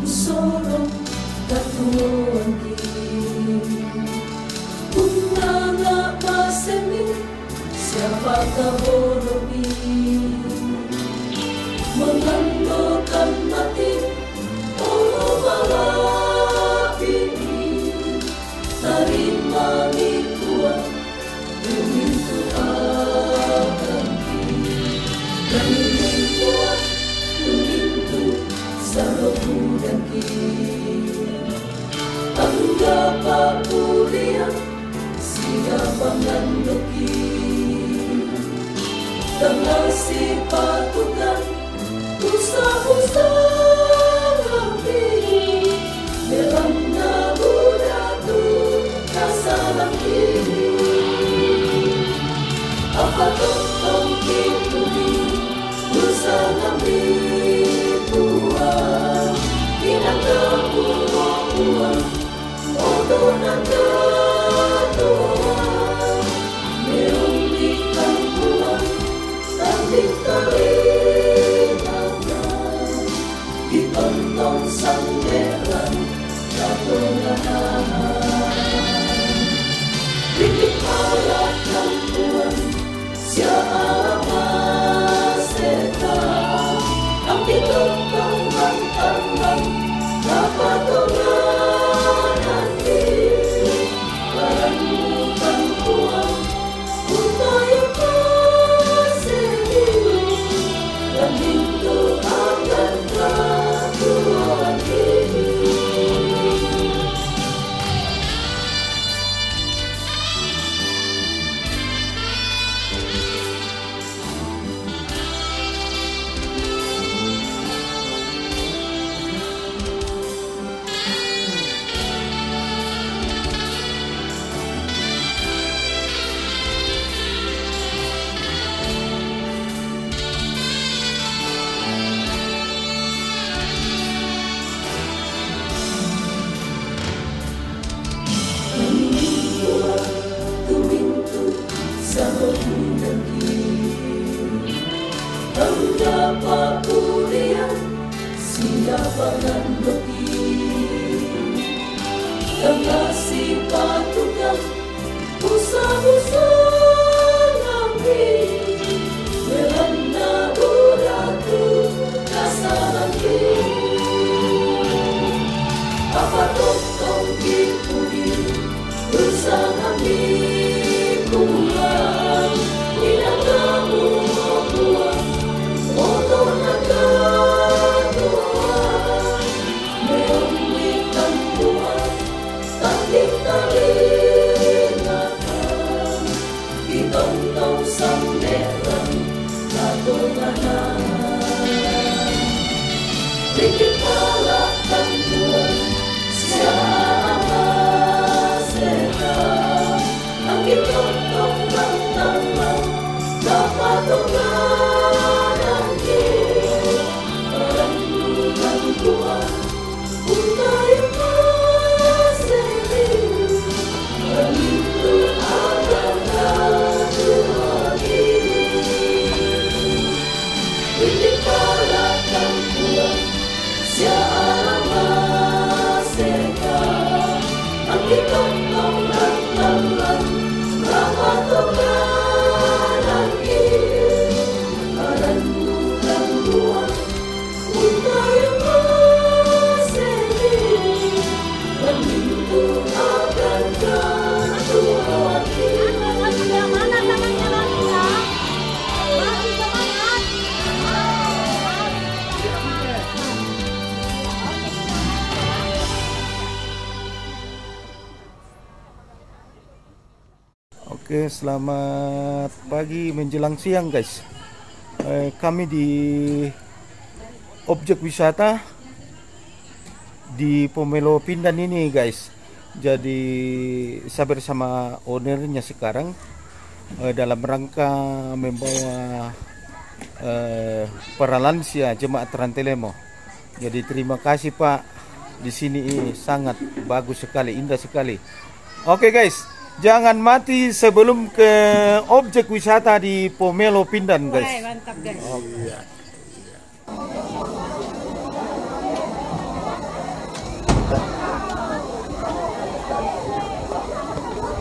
sorong katuan kung nga masemi siapa kahorobi mengandokan mati oh malapini tarima mikuan tumintu akan kami mikuan tumintu saloku dan Angga papulian siapa ngandoki Tengah si patukan usah-usah ngambil dalam nabudatu kasalang kini apa tentang kini usah ngambil buah inang kebuah odonan ketua meumbikan buah tapi terlihatkan di pentong sang merah katongahan bikin alatkan Tuhan siapa setan ang ditentang mantangan dapat tonganan barang bukan Tuhan untuk kasih dan pintu akan Tuhan ini. Angga papulian siapa ngandoki Tengah si patukan usah-usah ngambil merana buratu kasalan apa tentang kipudi usah ngambil buah inang kamu buah odonan ketua meumbikan buah tapi terlihatkan di tentong sang merah katongahan bikin alatkan Tuhan siapa setan angin tentong mantangan dapat tonganan barang bukan Tuhan untuk yang kasih dan itu akan Tuhan bikin alatkan Tuhan siapa setan angin tentong mantangan dapat tonganan barang bukan Tuhan untuk yang kasih dan itu akan Tuhan Yang mana tangannya lagi ya? Mari semangat. Oke, selamat pagi menjelang siang guys. Kami di objek wisata di Pomelo Pindan ini guys. Jadi saya bersama ownernya sekarang dalam rangka membawa para lansia jemaat Rantelemo. Jadi terima kasih Pak, di sini sangat bagus sekali, indah sekali. Oke guys, jangan mati sebelum ke objek wisata di Pomelo Pindan guys. Mantap guys. Oh iya.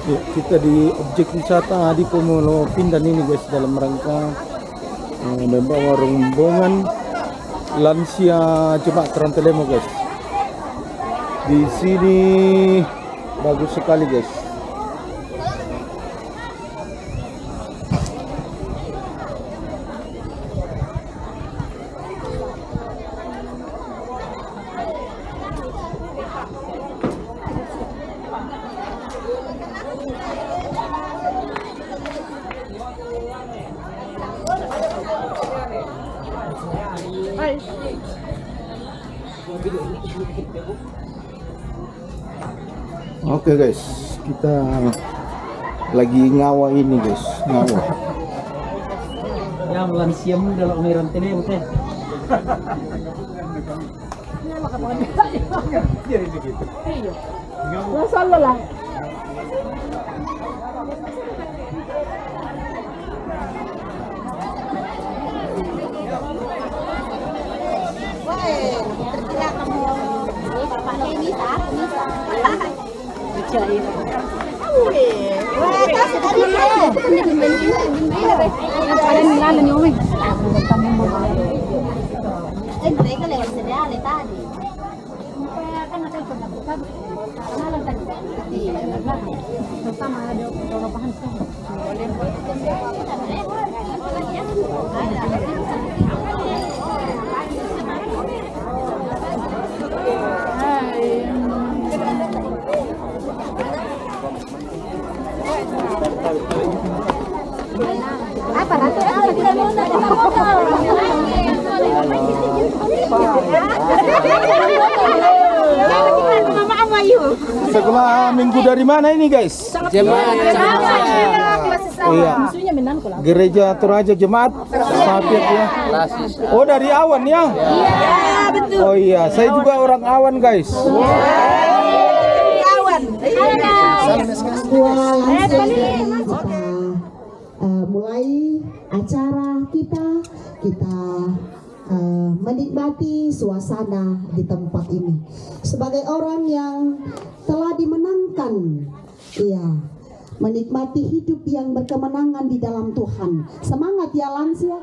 Ya, kita di objek wisata di Pomelo Pindan ini guys, dalam rangka membawa rombongan lansia Jemaat Terantelemo guys. Di sini bagus sekali guys. Oke guys, kita lagi ngawa ini guys, ngawa. Ya, lansia muda lah umiran tele teh. Masalah lah. Terkira kamu pakai bisa. Mereka lewat sedale tadi. Pertama ada perubahan sih. Apa ratu? Sekolah minggu dari mana ini guys? Iya. Gereja Toraja Jemaat Sapiat ya. Oh dari Awan ya? Iya betul. Oh iya, saya juga orang Awan guys. Awan. Mulai acara kita menikmati suasana di tempat ini sebagai orang yang telah dimenangkan, ya, menikmati hidup yang berkemenangan di dalam Tuhan. Semangat ya lansia.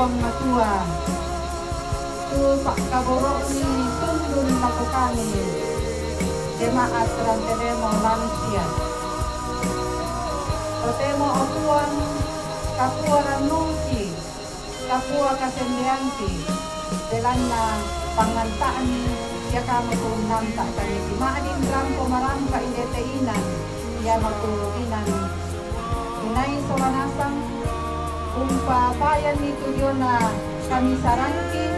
puang matua. Tu pak kaborok ni tundun lakukani. Jemaat Rantelemo lansia. Rotemo opuang kapua ranuki, kapua kasendianti. Delana pangantaan ya kami kung namta kami. Maadin rampo marangka indeteinan ya matuluginan. Inay soranasang umpapayan nito yun na kami sarangki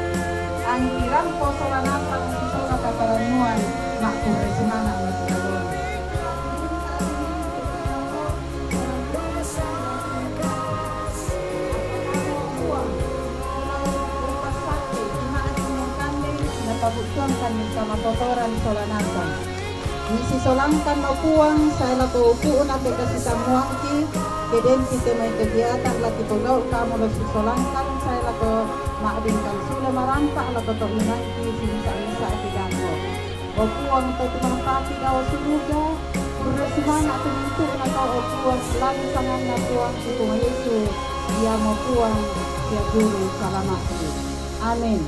ang tirampo soranasang sisora kaparanuan makuresimana ang nagkaroon. Napabutuan kami sa matotoran soranasang. Misi solangkan mapuang saya lako upuun ape kasi kamuangki keden kita may kegiatan laki pagaw kamu lo solangkan saya lako maadinkan sila marampa lako to inangki sinisa-isa epidako. Opuang to tumangkapi daw suluga berresimana tumintu na kau opuang selalu sangan na puang itu Yesus dia mapuang dia guru salamat. Amin.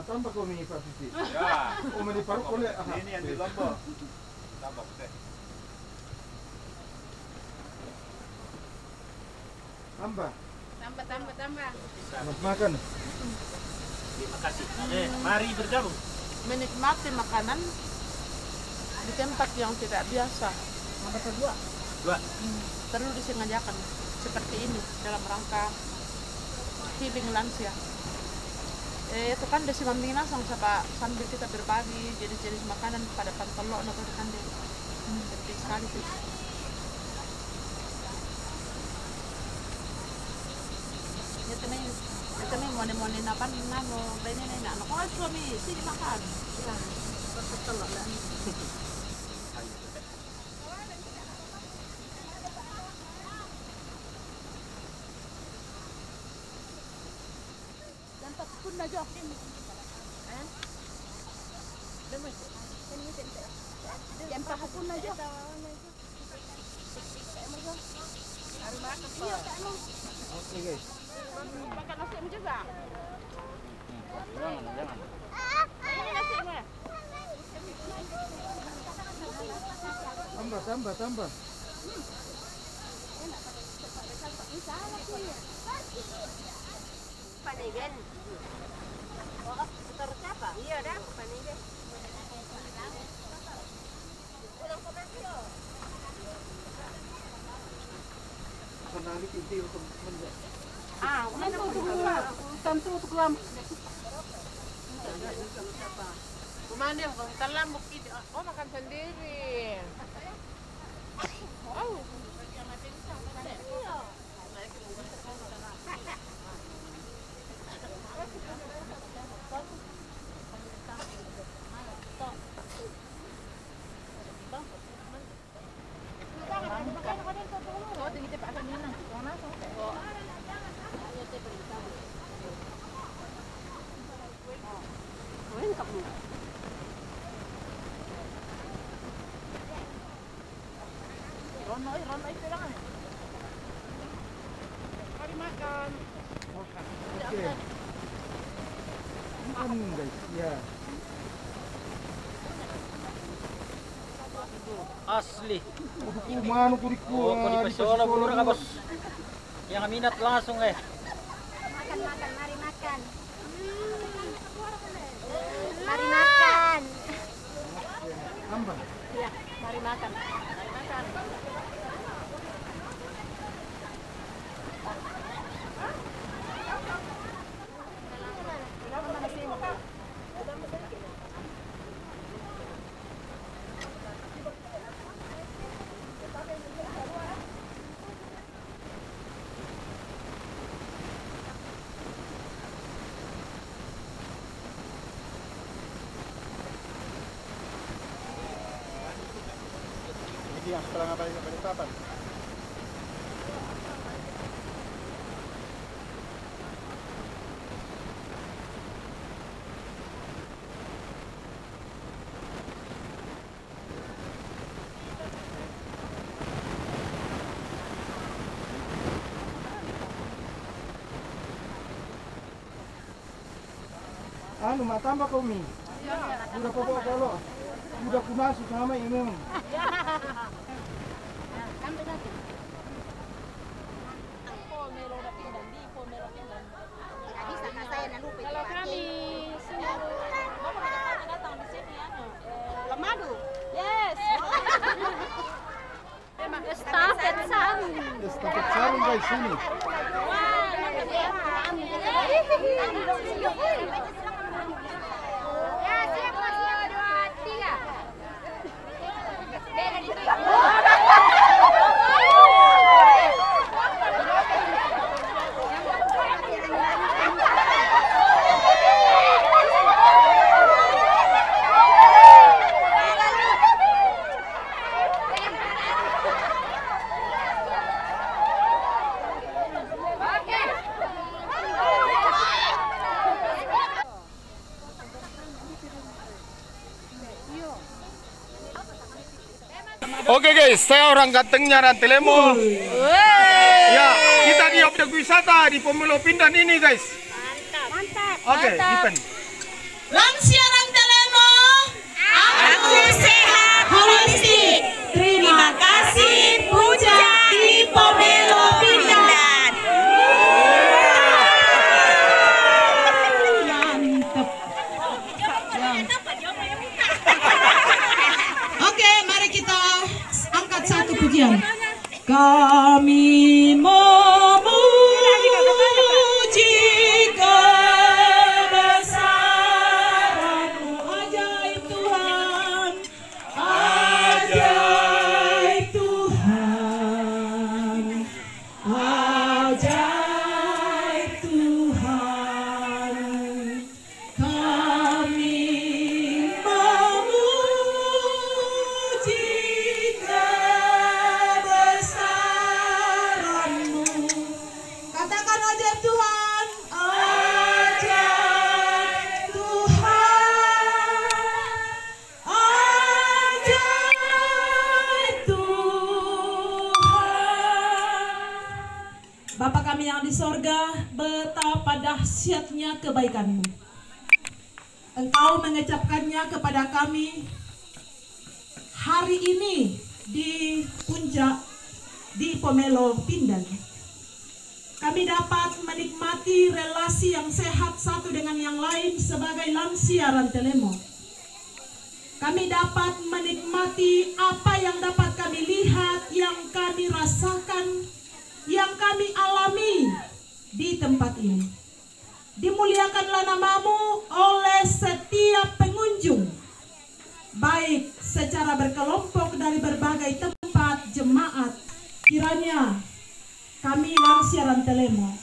Tambah kau ni Pak Siti. Ya. Oh, meni paruk boleh. Ini yang di Lombok. Tambah teh. Tambah. Tambah. Selamat makan. Terima kasih. Mari bergabung. Menikmati makanan di tempat yang tidak biasa. Nomor kedua. Perlu disengajakan seperti ini dalam rangka healing lansia. Itu kan desi mambing langsung sambil kita berbagi jenis-jenis makanan pada pantolok atau kan deh. Penting sekali sih. Itu nih mau apa nih mau ini nak kau suami sini makan. Pantolok lah. Pun aja. Yang pun aja. Oke guys. Makan nasi juga. Jangan. Ini nasinya. Tambah. Panigen. Oh, terus siapa? Iya dah, panigen. Kenali inti untuk menjadi. Tentu untuk lam. Kemana ya? Telam bukit. Oh, makan sendiri. Oh. Rono itu lang. Mari makan. Oke. Makan guys, ya. Asli. Mano kuriku. Oh, kau di Pasola pura ka bos. Yang minat langsung Makan, mari makan. Mari makan. Tambah. Ya, mari makan. setelah ngapain ke Balikpapan? Anu, mak tambah kau mie. Udah kau bawa kalau. Udah kunasi sama ini. Kalau kami datang di sini Lemadu. Yes. Memang estafet sarung. Estafet sarung guys sini. Ya, siap, Mas. 1, 2, 3. Beda di sini. Oke guys, saya orang gantengnya Rantelemo. Ya, kita di objek wisata di Pomelo Pindan ini guys. Mantap. Oke, event. Lansia Rantelemo, aku sehat holistik. Terima kasih Puja di Pomelo Pindan. Oke, mari kita angkat satu pujian. Kami memuji kebesaran-Mu, ajaib Tuhan, ajaib Tuhan, ajaib Tuhan. Kami memuji kebesaran-Mu. Katakan ajaib Tuhan, ajaib Tuhan, ajaib Tuhan. Bapa kami yang di sorga, betapa dahsyatnya kebaikan-Mu. Engkau mengucapkannya kepada kami hari ini di puncak di Pomelo Pindan. Kami dapat menikmati relasi yang sehat satu dengan yang lain sebagai lansia Rantelemo. Kami dapat menikmati apa yang dapat kami lihat, yang kami rasakan, yang kami alami di tempat ini. Dimuliakanlah nama-Mu oleh setiap pengunjung, baik secara berkelompok dari berbagai tempat jemaat. Kiranya kami lansia Rantelemo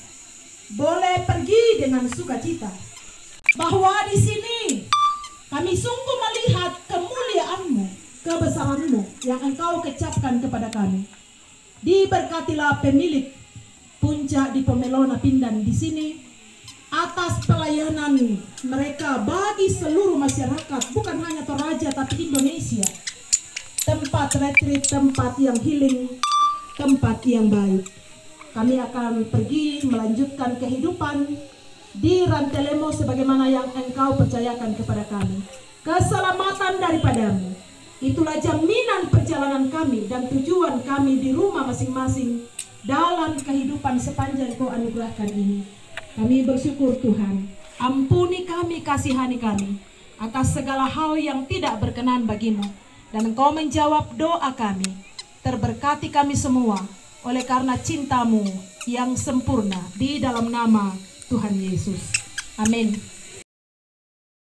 boleh pergi dengan sukacita, bahwa di sini kami sungguh melihat kemuliaan-Mu, kebesaran-Mu yang Engkau kecapkan kepada kami. Diberkatilah pemilik puncak di Pomelo Pindan di sini atas pelayanan mereka bagi seluruh masyarakat, bukan hanya Toraja tapi Indonesia. Tempat retreat, tempat yang healing, tempat yang baik. Kami akan pergi melanjutkan kehidupan di Rantelemo sebagaimana yang Engkau percayakan kepada kami. Keselamatan daripada-Mu, itulah jaminan perjalanan kami dan tujuan kami di rumah masing-masing dalam kehidupan sepanjang Kau anugerahkan ini. Kami bersyukur Tuhan, ampuni kami, kasihani kami atas segala hal yang tidak berkenan bagi-Mu, dan Engkau menjawab doa kami. Terberkati kami semua oleh karena cinta-Mu yang sempurna, di dalam nama Tuhan Yesus. Amin.